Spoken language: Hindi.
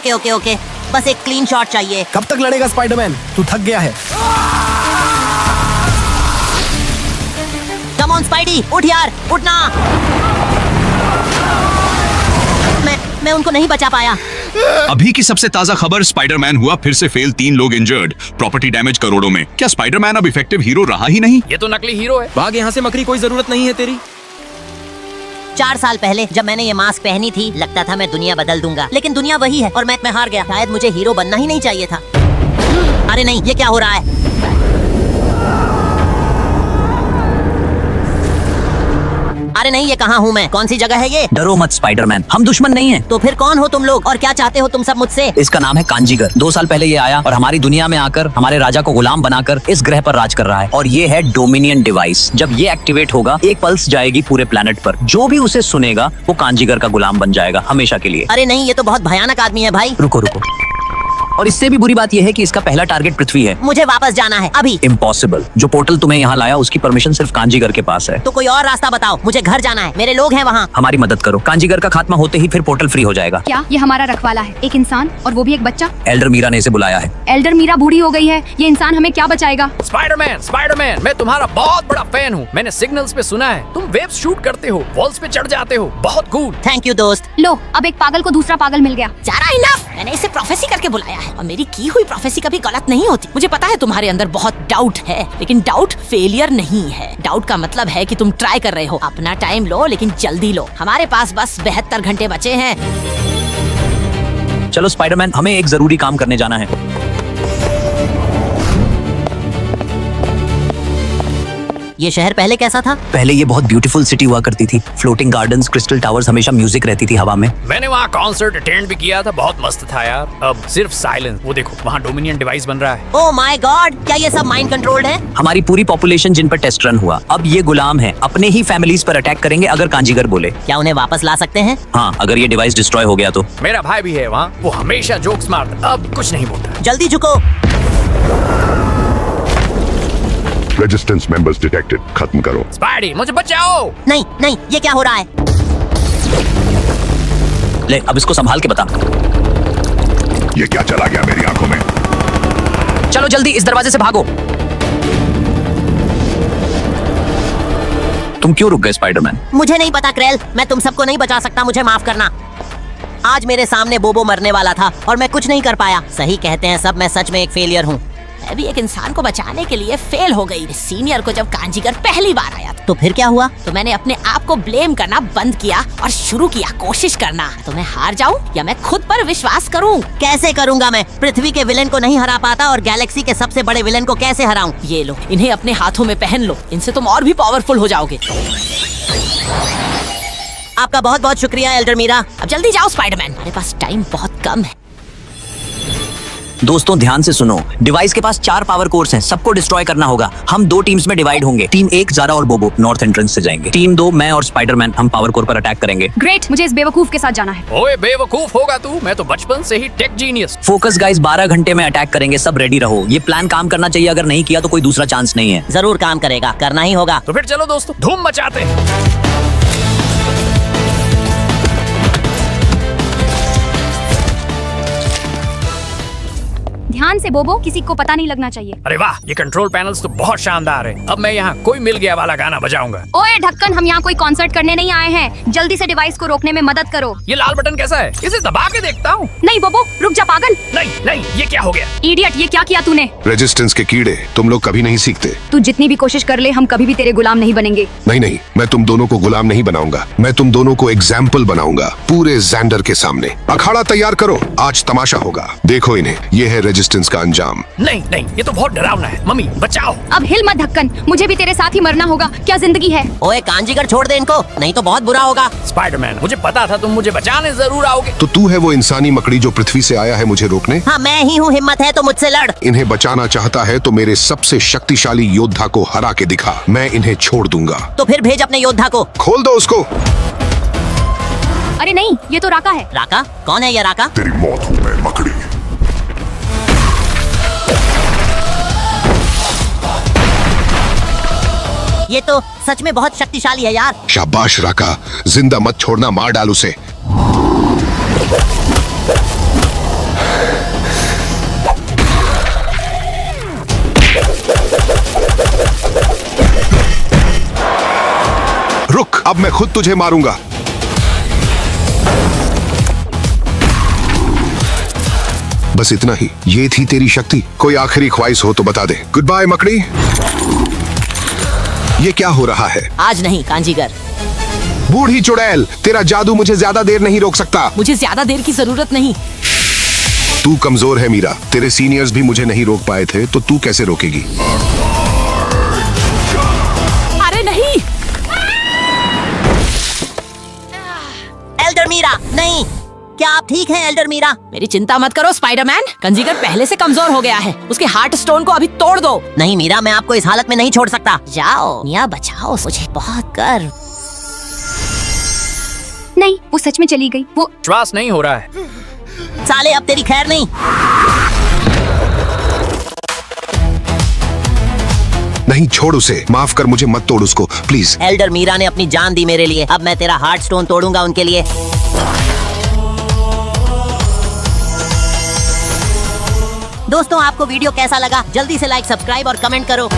ओके ओके ओके, बस एक क्लीन शॉट चाहिए। कब तक लड़ेगा स्पाइडरमैन? तू थक गया है। कम ऑन स्पाइडी, उठ यार, उठना। मैं उनको नहीं बचा पाया। अभी की सबसे ताजा खबर, स्पाइडरमैन हुआ फिर से फेल, 3 लोग इंजर्ड, प्रॉपर्टी डैमेज करोड़ों में। क्या स्पाइडरमैन अब इफेक्टिव हीरो रहा ही नहीं? ये तो नकली हीरो है। भाग यहाँ से मकड़ी, कोई जरूरत नहीं है तेरी। 4 साल पहले जब मैंने ये मास्क पहनी थी, लगता था मैं दुनिया बदल दूंगा, लेकिन दुनिया वही है और मैं हार गया। शायद मुझे हीरो बनना ही नहीं चाहिए था। अरे नहीं, ये क्या हो रहा है? अरे नहीं, ये कहाँ हूँ मैं? कौन सी जगह है ये? डरो मत स्पाइडरमैन, हम दुश्मन नहीं हैं। तो फिर कौन हो तुम लोग और क्या चाहते हो तुम सब मुझसे? इसका नाम है कांजीगर। 2 साल पहले ये आया और हमारी दुनिया में आकर हमारे राजा को गुलाम बनाकर इस ग्रह पर राज कर रहा है। और ये है डोमिनियन डिवाइस। जब ये एक्टिवेट होगा, एक पल्स जाएगी पूरे प्लेनेट पर। जो भी उसे सुनेगा वो कांजीगर का गुलाम बन जाएगा हमेशा के लिए। अरे नहीं, ये तो बहुत भयानक आदमी है भाई। रुको रुको, और इससे भी बुरी बात यह है कि इसका पहला टारगेट पृथ्वी है। मुझे वापस जाना है अभी। इम्पॉसिबल। जो पोर्टल तुम्हें यहाँ लाया उसकी परमिशन सिर्फ कांजीगर के पास है। तो कोई और रास्ता बताओ, मुझे घर जाना है, मेरे लोग हैं वहाँ। हमारी मदद करो, कांजीगर का खात्मा होते ही फिर पोर्टल फ्री हो जाएगा। क्या ये हमारा रखवाला है? एक इंसान और वो भी एक बच्चा? एल्डर मीरा ने इसे बुलाया है। एल्डर मीरा बूढ़ी हो गई है, ये इंसान हमें क्या बचाएगा? स्पाइडरमैन, मैं तुम्हारा बहुत बड़ा फैन हूँ। मैंने सिग्नल्स पे सुना है तुम वेव्स शूट करते हो, वॉल्स पे चढ़ जाते हो, बहुत कूल। थैंक यू दोस्त। लो, अब एक पागल को दूसरा पागल मिल गया। सारा इनफ। मैंने इसे प्रोफेसी करके बुलाया है और मेरी की हुई प्रोफेसी कभी गलत नहीं होती। मुझे पता है तुम्हारे अंदर बहुत डाउट है, लेकिन डाउट फेलियर नहीं है। डाउट का मतलब है कि तुम ट्राई कर रहे हो। अपना टाइम लो, लेकिन जल्दी लो। हमारे पास बस 72 घंटे बचे हैं। चलो स्पाइडरमैन, हमें एक जरूरी काम करने जाना है। ये शहर पहले कैसा था? पहले ये बहुत ब्यूटीफुल सिटी हुआ करती थी। फ्लोटिंग गार्डन्स, क्रिस्टल टावर्स, हमेशा म्यूजिक रहती थी हवा में। मैंने वहाँ कॉन्सर्ट अटेंड भी किया था, बहुत मस्त था यार। अब सिर्फ साइलेंस। वो देखो, वहाँ डोमिनियन डिवाइस बन रहा है। ओह माय गॉड, क्या ये सब माइंड कंट्रोल्ड है? हमारी पूरी पॉपुलेशन जिन पर टेस्ट रन हुआ, अब ये गुलाम है, अपने ही फैमिलीज पर अटैक करेंगे अगर कांजीगर बोले। क्या उन्हें वापस ला सकते हैं? हाँ, अगर ये डिवाइस डिस्ट्रॉय हो गया तो। मेरा भाई भी है वहाँ, वो हमेशा जोक्स मारता, अब कुछ नहीं बोलता। जल्दी झुको। रेजिस्टेंस मेंबर्स डिटेक्टेड, खत्म करो। स्पाइडी, मुझे बचाओ। नहीं नहीं, ये क्या हो रहा है? ले, अब इसको संभाल के बता। ये क्या चला गया मेरी आंखों में? चलो जल्दी इस दरवाजे से भागो। तुम क्यों रुक गए स्पाइडरमैन? मुझे नहीं पता क्रेल, मैं तुम सबको नहीं बचा सकता, मुझे माफ करना। आज मेरे सामने बोबो मरने वाला था और मैं कुछ नहीं कर पाया। सही कहते हैं सब, मैं सच में एक फेलियर हूँ। मैं भी एक इंसान को बचाने के लिए फेल हो गई। सीनियर को जब कांजीगर पहली बार आया तो फिर क्या हुआ? तो मैंने अपने आप को ब्लेम करना बंद किया और शुरू किया कोशिश करना। तो मैं हार जाऊं या मैं खुद पर विश्वास करूं? कैसे करूंगा मैं? पृथ्वी के विलेन को नहीं हरा पाता और गैलेक्सी के सबसे बड़े विलेन को कैसे हराऊं? ये लो, इन्हें अपने हाथों में पहन लो, इनसे तुम और भी पावरफुल हो जाओगे। आपका बहुत बहुत शुक्रिया एल्डर मीरा। अब जल्दी जाओ स्पाइडरमैन, हमारे पास टाइम बहुत कम है। दोस्तों ध्यान से सुनो, डिवाइस के पास 4 पावर कोर्स हैं, सबको डिस्ट्रॉय करना होगा। हम 2 टीम्स में डिवाइड होंगे। टीम 1 ज़ारा और बोबो नॉर्थ एंट्रेंस से जाएंगे। टीम 2 मैं और स्पाइडरमैन, हम पावर कोर पर अटैक करेंगे। ग्रेट, मुझे इस बेवकूफ के साथ जाना है। ओए बेवकूफ होगा तू, मैं तो बचपन से ही टेक जीनियस। फोकस गाइस, 12 घंटे में अटैक करेंगे, सब रेडी रहो। ये प्लान काम करना चाहिए, अगर नहीं किया तो कोई दूसरा चांस नहीं है। जरूर काम करेगा, करना ही होगा। तो फिर चलो दोस्तों, धूम मचाते हैं। ध्यान से बोबो, किसी को पता नहीं लगना चाहिए। अरे वाह, ये कंट्रोल पैनल्स तो बहुत शानदार है। अब मैं यहाँ कोई मिल गया वाला गाना बजाऊंगा। ओए ढक्कन, हम यहाँ कोई कॉन्सर्ट करने नहीं आए हैं। जल्दी से डिवाइस को रोकने में मदद करो। ये लाल बटन कैसा है? इसे दबा के देखता हूँ। नहीं बोबो, रुक जा पागल। नहीं नहीं, ये क्या हो गया? इडियट, ये क्या किया तूने? रेजिस्टेंस के कीड़े, तुम लोग कभी नहीं सीखते। तू जितनी भी कोशिश कर ले, हम कभी भी तेरे गुलाम नहीं बनेंगे। नहीं नहीं, मैं तुम दोनों को गुलाम नहीं बनाऊंगा, मैं तुम दोनों को एग्जाम्पल बनाऊंगा पूरे ज़ैंडर के सामने। अखाड़ा तैयार करो, आज तमाशा होगा। देखो इन्हें, ये है रेजिस्टेंस का अंजाम। नहीं नहीं, ये तो बहुत डरावना है। मम्मी बचाओ। अब हिल मत ढक्कन, मुझे भी तेरे साथ ही मरना होगा। क्या जिंदगी है? ओए कांजीगर, छोड़ दे इनको, नहीं तो बहुत बुरा होगा। स्पाइडरमैन, मुझे पता था तुम मुझे बचाने जरूर आओगे। तो तू है वो इंसानी मकड़ी जो पृथ्वी से आया है मुझे रोकने? हाँ मैं ही हूँ, हिम्मत है तो मुझसे लड़। इन्हें बचाना चाहता है तो मेरे सबसे शक्तिशाली योद्धा को हरा के दिखा, मैं इन्हें छोड़ दूंगा। तो फिर भेज अपने योद्धा को। खोल दो उसको। अरे नहीं, ये तो राका है। राका? कौन है ये राका? तेरी मौत हूँ मैं मकड़ी। ये तो सच में बहुत शक्तिशाली है यार। शाबाश राका, जिंदा मत छोड़ना, मार डाल उसे। रुक, अब मैं खुद तुझे मारूंगा। बस इतना ही, ये थी तेरी शक्ति। कोई आखिरी ख्वाहिश हो तो बता दे। गुड बाय मकड़ी। ये क्या हो रहा है? आज नहीं कांजीगर। बूढ़ी चुड़ैल, तेरा जादू मुझे ज्यादा देर नहीं रोक सकता। मुझे ज्यादा देर की जरूरत नहीं। तू कमजोर है मीरा, तेरे सीनियर्स भी मुझे नहीं रोक पाए थे, तो तू कैसे रोकेगी? अरे नहीं, एल्डर मीरा नहीं। क्या आप ठीक हैं एल्डर मीरा? मेरी चिंता मत करो स्पाइडरमैन, कंजीगर पहले से कमजोर हो गया है। उसके हार्ट स्टोन को अभी तोड़ दो। नहीं मीरा, मैं आपको इस हालत में नहीं छोड़ सकता। जाओ मिया, बचाओ मुझे, बहुत गर्व। नहीं, वो सच में चली गई। वो ट्रस्ट नहीं हो रहा है। साले अब तेरी खैर नहीं। नहीं, छोड़ उसे, माफ कर, मुझे मत तोड़ उसको प्लीज। एल्डर मीरा ने अपनी जान दी मेरे लिए, अब मैं तेरा हार्ट स्टोन तोड़ूंगा उनके लिए। दोस्तों, आपको वीडियो कैसा लगा? जल्दी से लाइक, सब्सक्राइब और कमेंट करो।